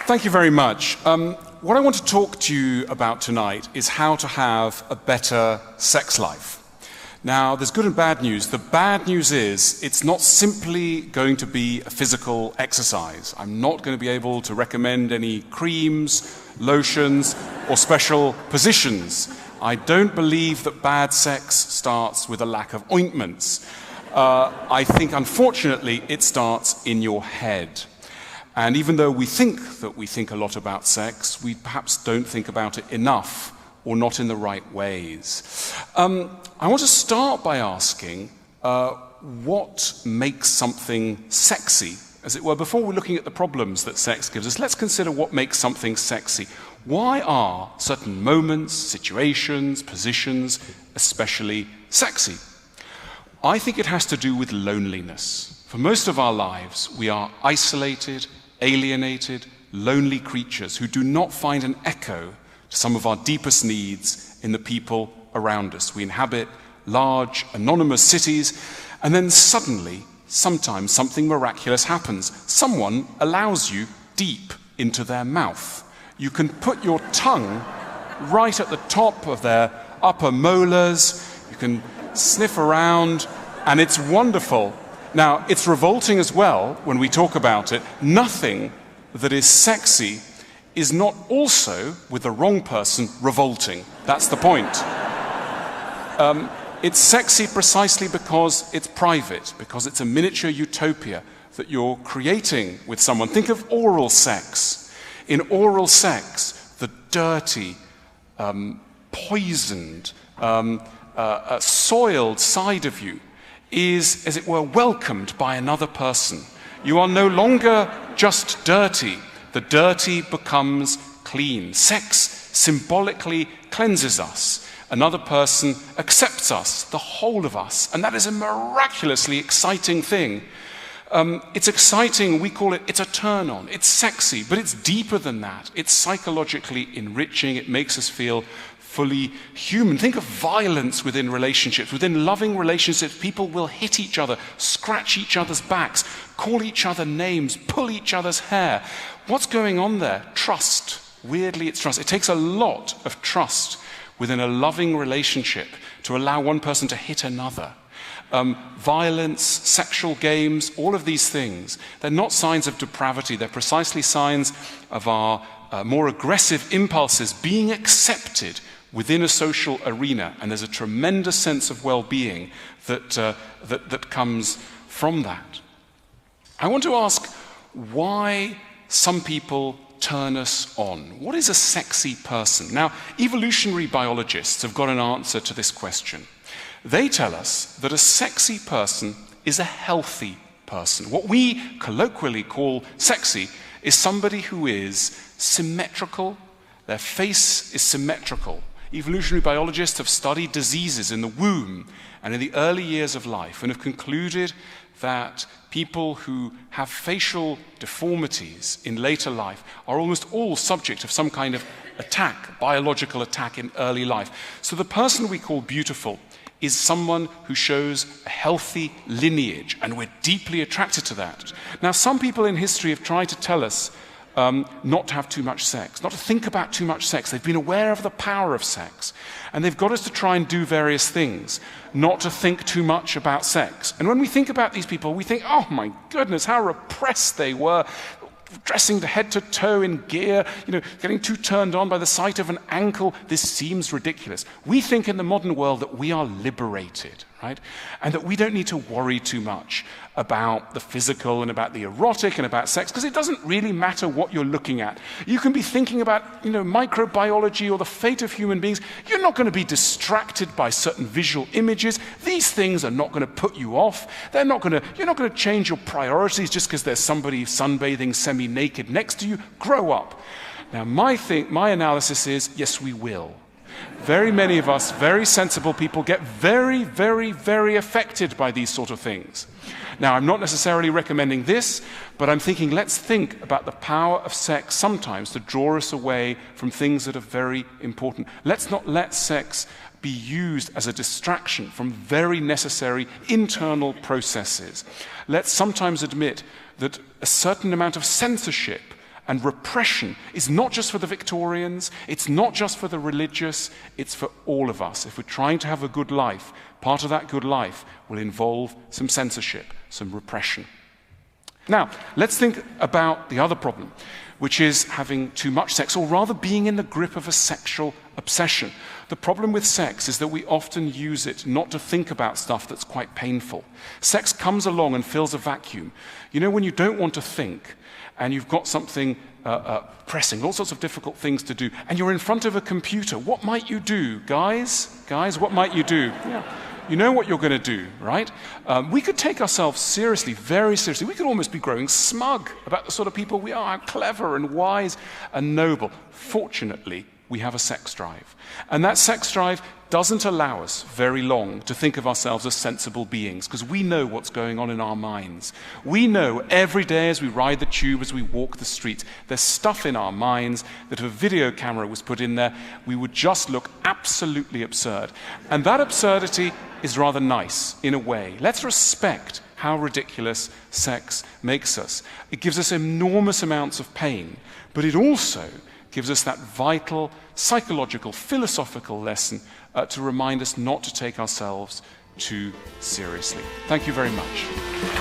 Thank you very much. What I want to talk to you about tonight is how to have a better sex life. Now, there's good and bad news. The bad news is it's not simply going to be a physical exercise. I'm not going to be able to recommend any creams, lotions, or special positions. I don't believe that bad sex starts with a lack of ointments. I think, unfortunately, it starts in your head. And even though we think that we think a lot about sex, we perhaps don't think about it enough or not in the right ways. I want to start by asking what makes something sexy, as it were. Before we're looking at the problems that sex gives us, let's consider what makes something sexy. Why are certain moments, situations, positions especially sexy? I think it has to do with loneliness. For most of our lives, we are isolated, alienated, lonely creatures who do not find an echo to some of our deepest needs in the people around us. We inhabit large, anonymous cities, and then suddenly, sometimes something miraculous happens. Someone allows you deep into their mouth. You can put your tongue right at the top of their upper molars. You can sniff around, and it's wonderful. Now, it's revolting as well when we talk about it. Nothing that is sexy is not also, with the wrong person, revolting. That's the point. It's sexy precisely because it's private, because it's a miniature utopia that you're creating with someone. Think of oral sex. In oral sex, the dirty, poisoned, soiled side of you is, as it were, welcomed by another person. You are no longer just dirty. The dirty becomes clean. Sex symbolically cleanses us. Another person accepts us, the whole of us, and that is a miraculously exciting thing. It's exciting, we call it, it's a turn-on, it's sexy, but it's deeper than that. It's psychologically enriching, it makes us feel fully human. Think of violence within relationships. Within loving relationships, people will hit each other, scratch each other's backs, call each other names, pull each other's hair. What's going on there? Trust. Weirdly, it's trust. It takes a lot of trust within a loving relationship to allow one person to hit another. Violence, sexual games, all of these things, they're not signs of depravity. They're precisely signs of our more aggressive impulses being accepted within a social arena, and there's a tremendous sense of well-being that comes from that. I want to ask why some people turn us on. What is a sexy person? Now, evolutionary biologists have got an answer to this question. They tell us that a sexy person is a healthy person. What we colloquially call sexy is somebody who is symmetrical. Their face is symmetrical. Evolutionary biologists have studied diseases in the womb and in the early years of life and have concluded that people who have facial deformities in later life are almost all subject of some kind of attack, biological attack in early life. So the person we call beautiful is someone who shows a healthy lineage, and we're deeply attracted to that. Now, some people in history have tried to tell us not to have too much sex, not to think about too much sex. They've been aware of the power of sex. And they've got us to try and do various things, not to think too much about sex. And when we think about these people, we think, oh my goodness, how repressed they were, dressing to head to toe in gear, getting too turned on by the sight of an ankle. This seems ridiculous. We think in the modern world that we are liberated, right? And that we don't need to worry too much about the physical and about the erotic and about sex, because it doesn't really matter what you're looking at. You can be thinking about, microbiology or the fate of human beings. You're not going to be distracted by certain visual images. These things are not going to put you off. You're not going to change your priorities just because there's somebody sunbathing semi-naked next to you. Grow up. Now, my analysis is, yes, we will. Very many of us, very sensible people, get very, very, very affected by these sort of things. Now, I'm not necessarily recommending this, but I'm thinking let's think about the power of sex sometimes to draw us away from things that are very important. Let's not let sex be used as a distraction from very necessary internal processes. Let's sometimes admit that a certain amount of censorship And repression is not just for the Victorians, it's not just for the religious, it's for all of us. If we're trying to have a good life, part of that good life will involve some censorship, some repression. Now, let's think about the other problem, which is having too much sex, or rather being in the grip of a sexual obsession. The problem with sex is that we often use it not to think about stuff that's quite painful. Sex comes along and fills a vacuum. You know, when you don't want to think, and you've got something pressing, all sorts of difficult things to do, and you're in front of a computer, what might you do, guys? Guys, what might you do? Yeah. You know what you're going to do, right? We could take ourselves seriously, very seriously. We could almost be growing smug about the sort of people we are, clever and wise and noble. Fortunately, we have a sex drive. And that sex drive doesn't allow us very long to think of ourselves as sensible beings, because we know what's going on in our minds. We know every day as we ride the tube, as we walk the streets, there's stuff in our minds that if a video camera was put in there, we would just look absolutely absurd. And that absurdity is rather nice, in a way. Let's respect how ridiculous sex makes us. It gives us enormous amounts of pain, but it also gives us that vital, psychological, philosophical lesson to remind us not to take ourselves too seriously. Thank you very much.